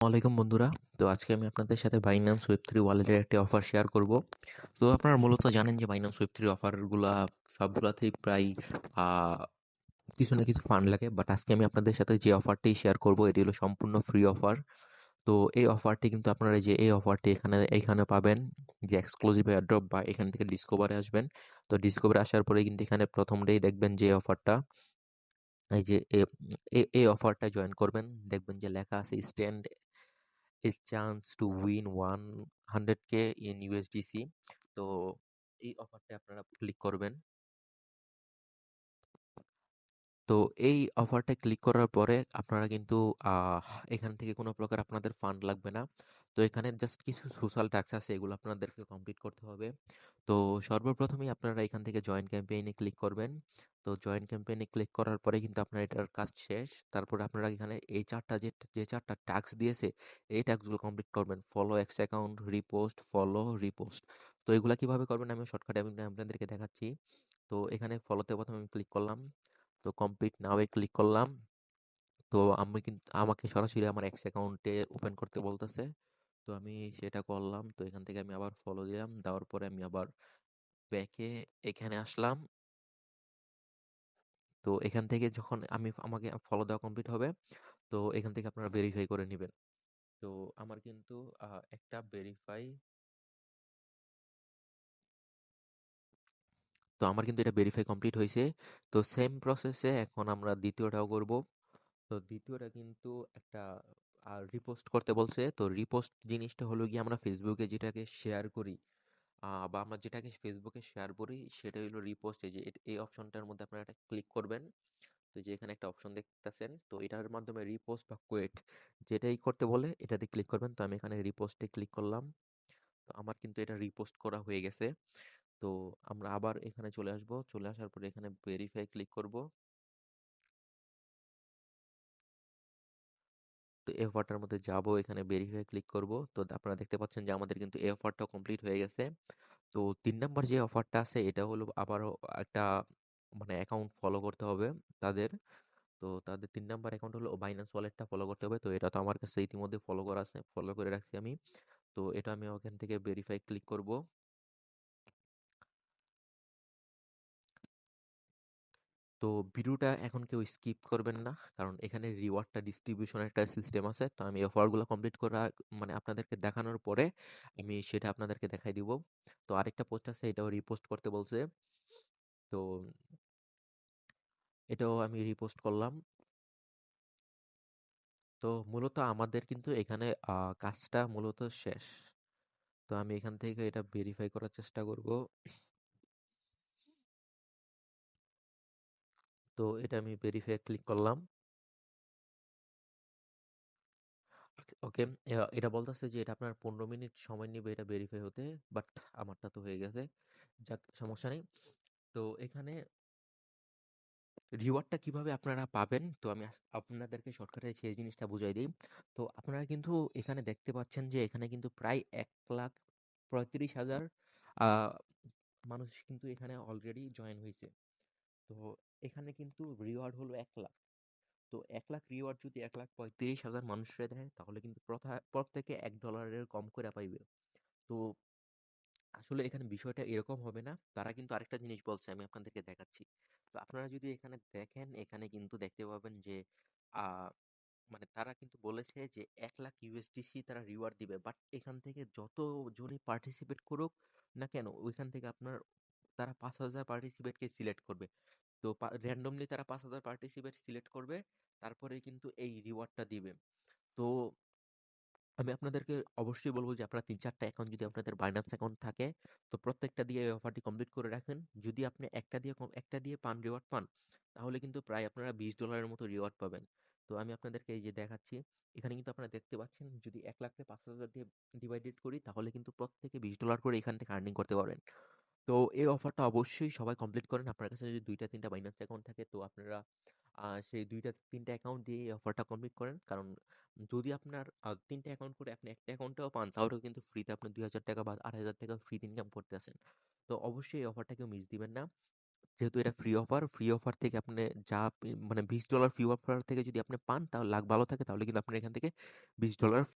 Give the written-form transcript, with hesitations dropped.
ওয়ালাইকুম বন্ধুরা। তো আজকে আমি আপনাদের সাথে বাইন্যান্স ওয়েব থ্রি ওয়ালেটের একটি অফার শেয়ার করব। তো আপনারা মূলত জানেন যে বাইন্যান্স ওয়েব থ্রি অফারগুলা সবগুলাতেই প্রায় আহ, কিছু না কিছু ফান্ড লাগে, বাট আজকে আমি আপনাদের সাথে যে অফারটি শেয়ার করব এটি হলো সম্পূর্ণ ফ্রি অফার। তো এই অফারটি কিন্তু আপনারা যে এই অফারটি এখানে পাবেন যে এক্সক্লুসিভ এয়ারড্রপ বা এখান থেকে ডিসকভারে আসবেন। তো ডিসকভারে আসার পরে কিন্তু এখানে প্রথমটাই দেখবেন যে অফারটা, এই যে এই অফারটা জয়েন করবেন, দেখবেন যে লেখা আছে stand his chance to win 100k in USDC। তো এই অফারটা আপনারা ক্লিক করবেন। তো এই অফারটা ক্লিক করার পরে আপনারা কিন্তু এখান থেকে কোনো প্রকার আপনাদের ফান্ড লাগবে না। তো এখানে জাস্ট কিছু সোশ্যাল টাস্ক আছে, এগুলো আপনাদেরকে কমপ্লিট করতে হবে। তো সর্বপ্রথমেই আপনারা এখান থেকে জয়েন ক্যাম্পেইনে ক্লিক করবেন। তো জয়েন ক্যাম্পেইনে ক্লিক করার পরে কিন্তু আপনার এটার কাজ শেষ। তারপরে আপনারা এখানে এই চারটা যে চারটা টাস্ক দিয়েছে, এই টাস্কগুলো কমপ্লিট করবেন। Follow x account, repost, follow, repost. তো এগুলা কিভাবে করবেন আমি শর্টকাটে আমি আপনাদেরকে দেখাচ্ছি। তো এখানে ফলোতে প্রথমে আমি ক্লিক করলাম। তো কমপ্লিট নাও এ ক্লিক করলাম। তো আমি কিন্তু আমাকে সরাসরি আমার এক্স অ্যাকাউন্টে ওপেন করতে বলতেছে। তো আমি সেটা করলাম। তো এখান থেকে আমি আবার ফলো দিলাম, দেওয়ার পরে আমি আবার ব্যাকে এখানে আসলাম। তো এখান থেকে যখন আমাকে ফলো দেওয়া কমপ্লিট হবে, তো এখান থেকে আপনারা ভেরিফাই করে নেবেন। তো আমার কিন্তু একটা ভেরিফাই তো আমার কিন্তু এটা ভেরিফাই কমপ্লিট হয়েছে। তো সেম প্রসেসে এখন আমরা দ্বিতীয়টাও করব। তো দ্বিতীয়টা কিন্তু একটা রিপোস্ট করতে বলছে। তো রিপোস্ট জিনিসটা হলো গিয়ে আমরা ফেসবুকে যেটাকে শেয়ার করি, বা আমরা যেটাকে ফেসবুকে শেয়ার করি সেটা হলো রিপোস্ট। এই যে এই অপশনটার মধ্যে আপনারা একটা ক্লিক করবেন। তো যে এখানে একটা অপশন দেখতেছেন, তো এটার মাধ্যমে রিপোস্ট বা কোয়েট যেটাই করতে বলে এটাতে ক্লিক করবেন। তো আমি এখানে রিপোস্টে ক্লিক করলাম। তো আমার কিন্তু এটা রিপোস্ট করা হয়ে গেছে। তো আমরা আবার এখানে চলে আসব, চলে আসার পরে এখানে ভেরিফাই ক্লিক করব। তো এই অফারটার মধ্যে যাব, এখানে ভেরিফাই ক্লিক করব। তো আপনারা দেখতে পাচ্ছেন যে আমাদের কিন্তু এই অফারটা কমপ্লিট হয়ে গেছে। তো ৩ নাম্বার যে অফারটা আছে এটা হলো আবারও একটা মানে অ্যাকাউন্ট ফলো করতে হবে তাদের। তো তাদের ৩ নাম্বার অ্যাকাউন্ট হলো বাইন্যান্স ওয়ালেটটা ফলো করতে হবে। তো এটা তো আমার কাছে ইতিমধ্যে ফলো করা আছে, ফলো করে রাখছি আমি। তো এটা আমি ওখান থেকে ভেরিফাই ক্লিক করব। তো ভিডিওটা এখন কেউ স্কিপ করবেন না, কারণ এখানে রিওয়ার্ডটা ডিস্ট্রিবিউশন একটা সিস্টেম আছে। তো আমি অফারগুলো কমপ্লিট করা মানে আপনাদেরকে দেখানোর পরে আমি সেটা আপনাদেরকে দেখাই দিব। তো আরেকটা পোস্ট আছে, এটাও রিপোস্ট করতে বলছে। তো এটাও আমি রিপোস্ট করলাম। তো মূলত আমাদের কিন্তু এখানে কাজটা মূলত শেষ। তো আমি এখান থেকে এটা ভেরিফাই করার চেষ্টা করব। তো এটা আমি ভেরিফাই ক্লিক করলাম। ওকে, এটা বলতেছে যে এটা আপনার 15 মিনিট সময় নেবে এটা ভেরিফাই হতে, বাট আমারটা তো হয়ে গেছে। যাক, সমস্যা নেই। তো এখানে রিওয়ার্ডটা কিভাবে আপনারা পাবেন, তো আমি আপনাদেরকে শর্টকাটে সেই জিনিসটা বুঝাই দিই। তো আপনারা কিন্তু এখানে দেখতে পাচ্ছেন যে এখানে কিন্তু প্রায় 1,35,000 আহ, মানুষ কিন্তু এখানে অলরেডি জয়েন হয়েছে। তো এখানে কিন্তু রিওয়ার্ড হলো 1 লাখ। তো 1 লাখ রিওয়ার্ড যদি 1,35,000 মানুষরে দেয় তাহলে কিন্তু প্রত্যেকে $1 কম করে পাইবে। তো আসলে এখানে বিষয়টা এরকম হবে না, তারা কিন্তু আরেকটা জিনিস বলছে, আমি আপনাদেরকে দেখাচ্ছি। তো আপনারা যদি এখানে দেখেন, এখানে কিন্তু দেখতে পাবেন যে আহ, মানে তারা কিন্তু বলেছে যে 1 লাখ ইউএসডিসি তারা রিওয়ার্ড দিবে, বাট এখান থেকে যত জনই পার্টিসিপেট করুক না কেন, ওইখান থেকে আপনার তারা 5,000 পার্টিসিপেটকে সিলেক্ট করবে। তো র্যান্ডমলি তারা 5,000 পার্টিসিপেট সিলেক্ট করবে, তারপরে কিন্তু এই রিওয়ার্ডটা দিবে। তো আমি আপনাদেরকে অবশ্যই বলবো যে আপনারা ৩-৪টা অ্যাকাউন্ট যদি আপনাদের বাইন্যান্স অ্যাকাউন্ট থাকে, তো প্রত্যেকটা দিয়ে এই অফারটি কমপ্লিট করে রাখেন। যদি আপনি একটা দিয়ে পান, রিওয়ার্ড পান, তাহলে কিন্তু প্রায় আপনারা $20 মতো রিওয়ার্ড পাবেন। তো আমি আপনাদেরকে এই যে দেখাচ্ছি, এখানে কিন্তু আপনারা দেখতে পাচ্ছেন যদি 1 লাখকে 5,000 দিয়ে ডিভাইডেড করি তাহলে কিন্তু প্রত্যেকে $20 করে এখান থেকে আর্নিং করতে পারবেন। তো এই অফারটা অবশ্যই সবাই কমপ্লিট করেন। আপনার কাছে যদি 2টা 3টা বাইন্যান্স অ্যাকাউন্ট থাকে, তো আপনারা সেই 2টা 3টা অ্যাকাউন্ট দিয়ে এই অফারটা কমপ্লিট করেন। কারণ যদি আপনার 3টা অ্যাকাউন্ট করে আপনি একটা অ্যাকাউন্টেও পান, তাহলেও কিন্তু ফ্রিতে আপনি $2,000 বা $8,000 ফ্রি ইনকাম করতে আছেন। তো অবশ্যই এই অফারটা কেউ মিস দিবেন না। যেহেতু এটা ফ্রি অফার থেকে আপনি যা মানে $20 ফ্রি অফার থেকে যদি আপনি পান, তাহলে লাখ ভালো থাকে, তাহলে কিন্তু আপনার এখান থেকে $20